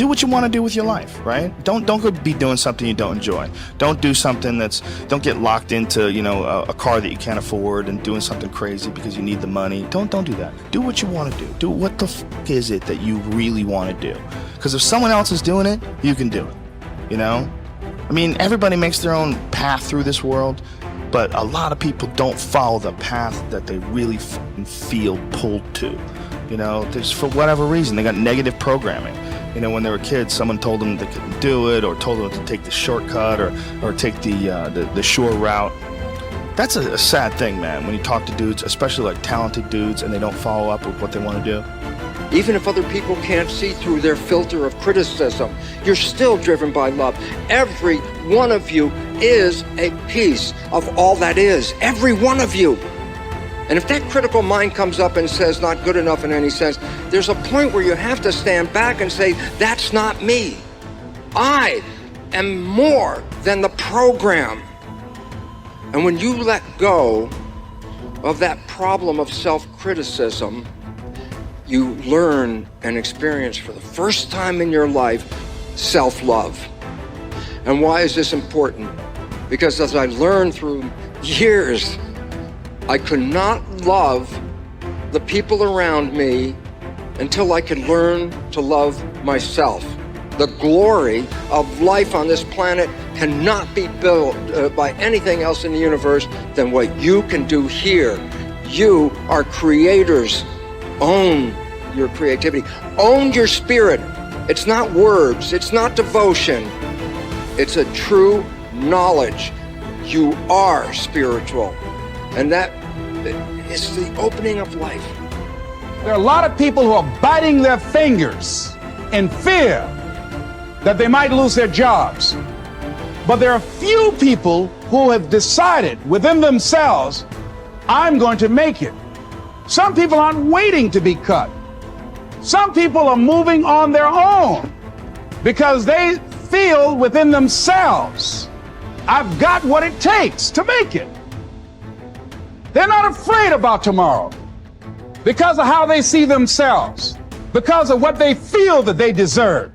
do what you want to do with your life, right? Don't go be doing something you don't enjoy. Don't do something don't get locked into, you know, a car that you can't afford and doing something crazy because you need the money. Don't do that. Do what you want to do. Do what the f is it that you really want to do? Because if someone else is doing it, you can do it, you know? I mean, everybody makes their own path through this world, but a lot of people don't follow the path that they really feel pulled to. You know, there's, for whatever reason, they got negative programming. You know, when they were kids, someone told them they couldn't do it, or told them to take the shortcut, or take the short route. That's a sad thing, man, when you talk to dudes, especially like talented dudes, and they don't follow up with what they want to do. Even if other people can't see through their filter of criticism, you're still driven by love. Every one of you is a piece of all that is. Every one of you. And if that critical mind comes up and says not good enough in any sense, there's a point where you have to stand back and say, that's not me. I am more than the program. And when you let go of that problem of self-criticism, you learn and experience for the first time in your life self-love. And why is this important? Because as I learned through years, I could not love the people around me until I could learn to love myself. The glory of life on this planet cannot be built by anything else in the universe than what you can do here. You are creators. Own your creativity. Own your spirit. It's not words. It's not devotion. It's a true knowledge. You are spiritual. And that is the opening of life. There are a lot of people who are biting their fingers in fear that they might lose their jobs. But there are few people who have decided within themselves, I'm going to make it. Some people aren't waiting to be cut. Some people are moving on their own because they feel within themselves, I've got what it takes to make it. They're not afraid about tomorrow because of how they see themselves, because of what they feel that they deserve,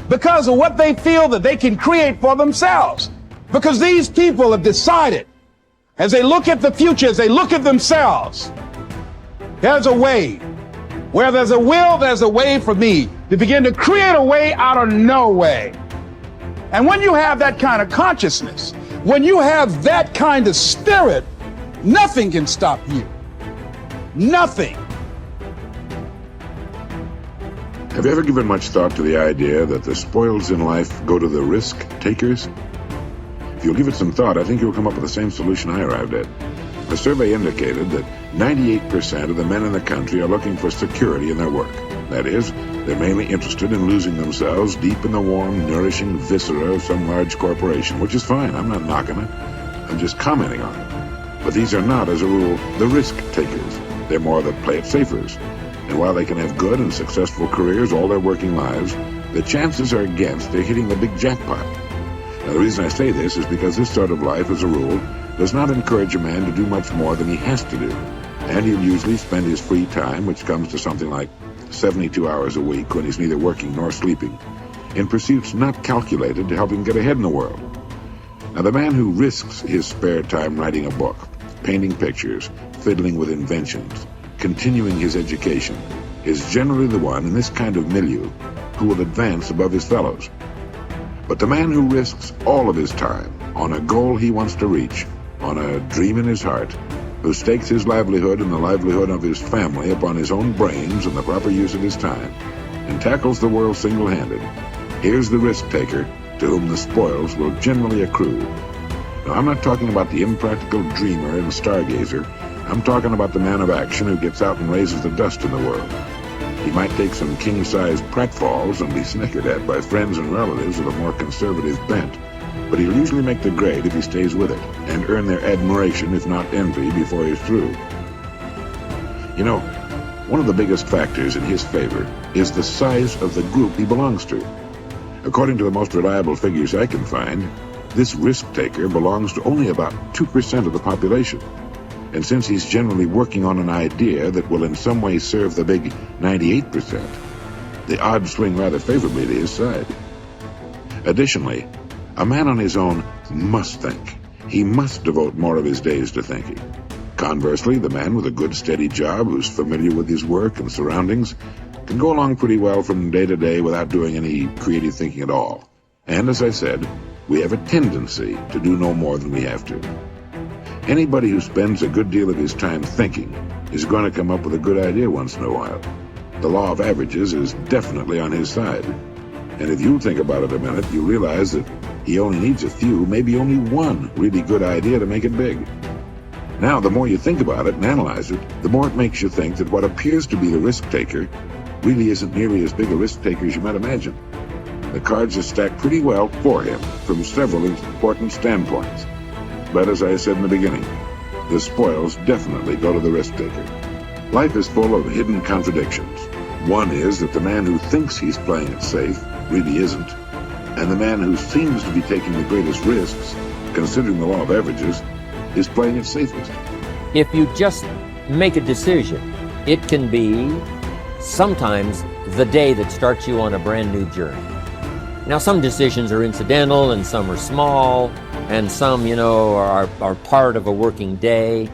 because of what they feel that they can create for themselves. Because these people have decided, as they look at the future, as they look at themselves, there's a way. Where there's a will, there's a way for me to begin to create a way out of no way. And when you have that kind of consciousness, when you have that kind of spirit, nothing can stop you. Nothing. Have you ever given much thought to the idea that the spoils in life go to the risk takers? If you'll give it some thought, I think you'll come up with the same solution I arrived at. A survey indicated that 98% of the men in the country are looking for security in their work. That is, they're mainly interested in losing themselves deep in the warm, nourishing viscera of some large corporation, which is fine. I'm not knocking it. I'm just commenting on it. But these are not, as a rule, the risk takers. They're more the play it safers. And while they can have good and successful careers all their working lives, the chances are against they're hitting the big jackpot. Now, the reason I say this is because this sort of life, as a rule, does not encourage a man to do much more than he has to do. And he'll usually spend his free time, which comes to something like 72 hours a week when he's neither working nor sleeping, in pursuits not calculated to help him get ahead in the world. Now, the man who risks his spare time writing a book, painting pictures, fiddling with inventions, continuing his education, is generally the one in this kind of milieu who will advance above his fellows. But the man who risks all of his time on a goal he wants to reach, on a dream in his heart, who stakes his livelihood and the livelihood of his family upon his own brains and the proper use of his time, and tackles the world single-handed, here's the risk-taker to whom the spoils will generally accrue. Now, I'm not talking about the impractical dreamer and stargazer. I'm talking about the man of action who gets out and raises the dust in the world. He might take some king-sized pratfalls and be snickered at by friends and relatives of a more conservative bent, but he'll usually make the grade if he stays with it, and earn their admiration, if not envy, before he's through. You know, one of the biggest factors in his favor is the size of the group he belongs to. According to the most reliable figures I can find, this risk-taker belongs to only about 2% of the population. And since he's generally working on an idea that will in some way serve the big 98%, the odds swing rather favorably to his side. Additionally, a man on his own must think. He must devote more of his days to thinking. Conversely, the man with a good steady job who's familiar with his work and surroundings can go along pretty well from day to day without doing any creative thinking at all. And as I said, we have a tendency to do no more than we have to. Anybody who spends a good deal of his time thinking is going to come up with a good idea once in a while. The law of averages is definitely on his side. And if you think about it a minute, you realize that he only needs a few, maybe only one really good idea to make it big. Now, the more you think about it and analyze it, the more it makes you think that what appears to be the risk taker really isn't nearly as big a risk taker as you might imagine. The cards are stacked pretty well for him from several important standpoints. But as I said in the beginning, the spoils definitely go to the risk taker. Life is full of hidden contradictions. One is that the man who thinks he's playing it safe really isn't, and the man who seems to be taking the greatest risks, considering the law of averages, is playing it safest. If you just make a decision, it can be sometimes the day that starts you on a brand new journey. Now, some decisions are incidental and some are small and some, are part of a working day.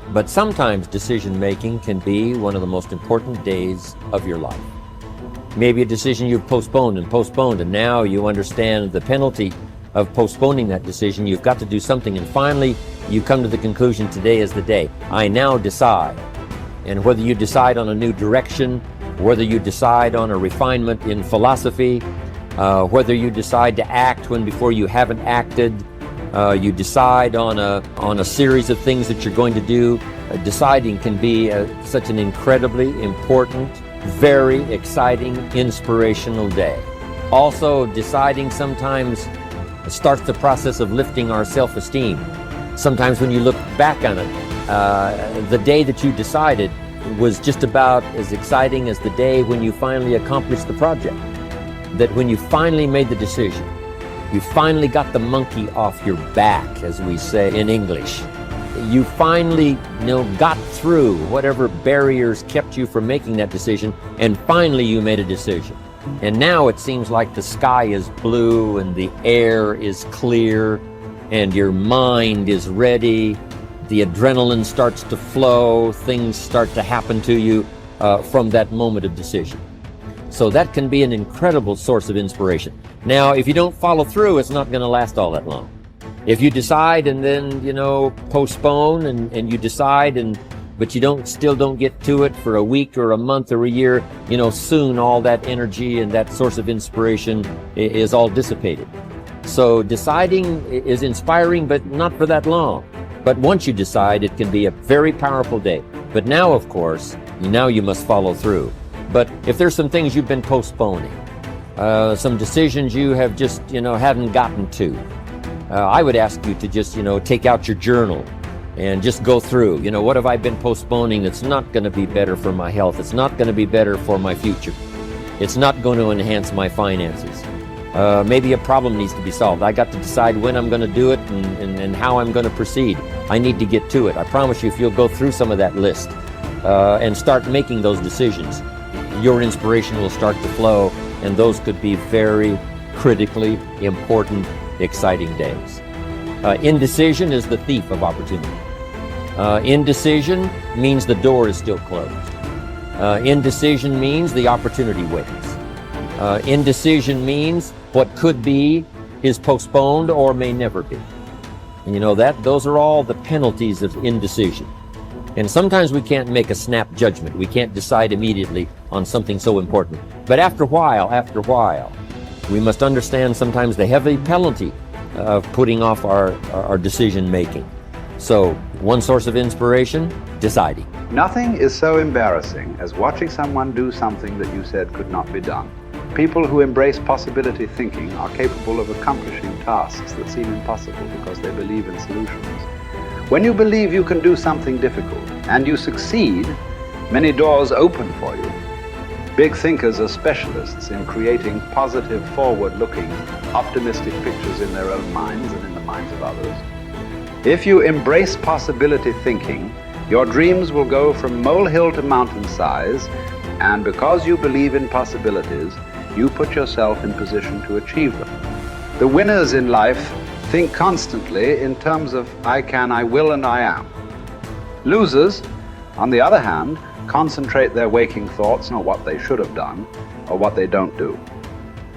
But sometimes decision making can be one of the most important days of your life. Maybe a decision you've postponed, and now you understand the penalty of postponing that decision. You've got to do something, and finally you come to the conclusion, today is the day. I now decide. And whether you decide on a new direction, whether you decide on a refinement in philosophy, whether you decide to act when before you haven't acted, you decide on a series of things that you're going to do. Deciding can be such an incredibly important, very exciting, inspirational day. Also, deciding sometimes starts the process of lifting our self-esteem. Sometimes when you look back on it, the day that you decided was just about as exciting as the day when you finally accomplished the project. That when you finally made the decision, you finally got the monkey off your back, as we say in English. You finally, got through whatever barriers kept you from making that decision, and finally you made a decision. And now it seems like the sky is blue and the air is clear and your mind is ready. The adrenaline starts to flow, things start to happen to you from that moment of decision. So that can be an incredible source of inspiration. Now, if you don't follow through, it's not going to last all that long. If you decide and then, postpone and you decide but you still don't get to it for a week or a month or a year, soon all that energy and that source of inspiration is all dissipated. So deciding is inspiring, but not for that long. But once you decide, it can be a very powerful day. But now, of course, you must follow through. But if there's some things you've been postponing, some decisions you have just, hadn't gotten to, I would ask you to just, take out your journal and just go through, what have I been postponing that's not going to be better for my health? It's not going to be better for my future. It's not going to enhance my finances. Maybe a problem needs to be solved. I got to decide when I'm going to do it and how I'm going to proceed. I need to get to it. I promise you, if you'll go through some of that list and start making those decisions, your inspiration will start to flow, and those could be very critically important, exciting days. Indecision is the thief of opportunity. Indecision means the door is still closed. Indecision means the opportunity waits. Indecision means what could be is postponed or may never be. And those are all the penalties of indecision. And sometimes we can't make a snap judgment. We can't decide immediately on something so important. But after a while, we must understand sometimes the heavy penalty of putting off our decision making. So, one source of inspiration, deciding. Nothing is so embarrassing as watching someone do something that you said could not be done. People who embrace possibility thinking are capable of accomplishing tasks that seem impossible because they believe in solutions. When you believe you can do something difficult and you succeed, many doors open for you. Big thinkers are specialists in creating positive, forward-looking, optimistic pictures in their own minds and in the minds of others. If you embrace possibility thinking, your dreams will go from molehill to mountain size, And because you believe in possibilities, you put yourself in position to achieve them. The winners in life think constantly in terms of I can, I will, and I am. Losers, on the other hand, concentrate their waking thoughts on what they should have done or what they don't do.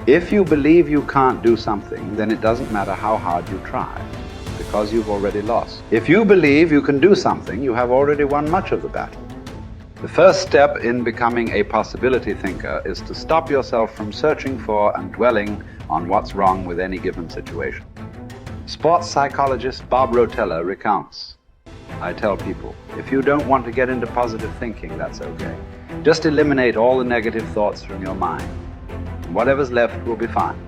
If you believe you can't do something, then it doesn't matter how hard you try, because you've already lost. If you believe you can do something, you have already won much of the battle. The first step in becoming a possibility thinker is to stop yourself from searching for and dwelling on what's wrong with any given situation. Sports psychologist Bob Rotella recounts, I tell people, if you don't want to get into positive thinking, that's okay. Just eliminate all the negative thoughts from your mind. Whatever's left will be fine.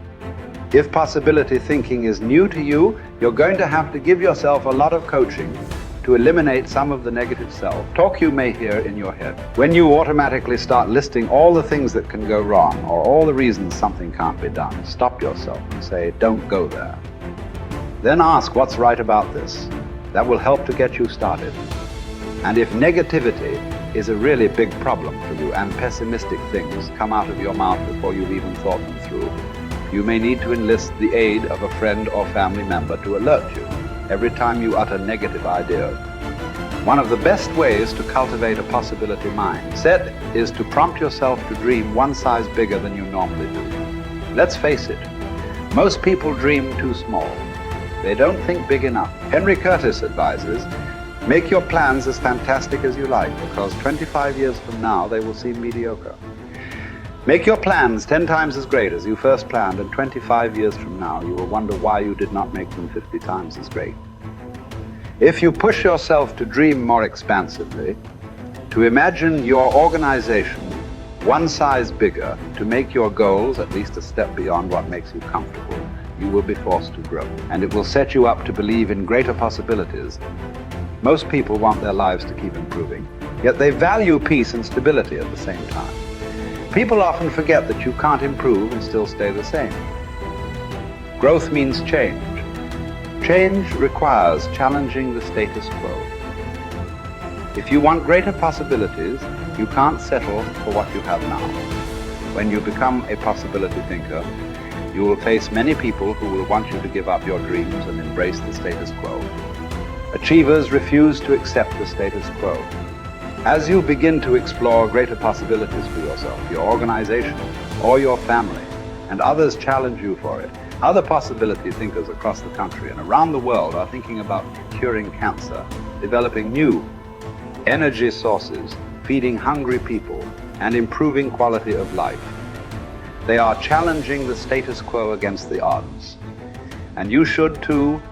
If possibility thinking is new to you, you're going to have to give yourself a lot of coaching to eliminate some of the negative self-talk you may hear in your head. When you automatically start listing all the things that can go wrong or all the reasons something can't be done, stop yourself and say, don't go there. Then ask what's right about this. That will help to get you started. And if negativity is a really big problem for you and pessimistic things come out of your mouth before you've even thought them through, you may need to enlist the aid of a friend or family member to alert you every time you utter negative ideas. One of the best ways to cultivate a possibility mindset is to prompt yourself to dream one size bigger than you normally do. Let's face it, most people dream too small. They don't think big enough. Henry Curtis advises, make your plans as fantastic as you like, because 25 years from now they will seem mediocre. Make your plans 10 times as great as you first planned, and 25 years from now you will wonder why you did not make them 50 times as great. If you push yourself to dream more expansively, to imagine your organization one size bigger, to make your goals at least a step beyond what makes you comfortable, you will be forced to grow. And it will set you up to believe in greater possibilities. Most people want their lives to keep improving, yet they value peace and stability at the same time. People often forget that you can't improve and still stay the same. Growth means change. Change requires challenging the status quo. If you want greater possibilities, you can't settle for what you have now. When you become a possibility thinker, you will face many people who will want you to give up your dreams and embrace the status quo. Achievers refuse to accept the status quo. As you begin to explore greater possibilities for yourself, your organization, or your family, and others challenge you for it, other possibility thinkers across the country and around the world are thinking about curing cancer, developing new energy sources, feeding hungry people, and improving quality of life. They are challenging the status quo against the odds. And you should too,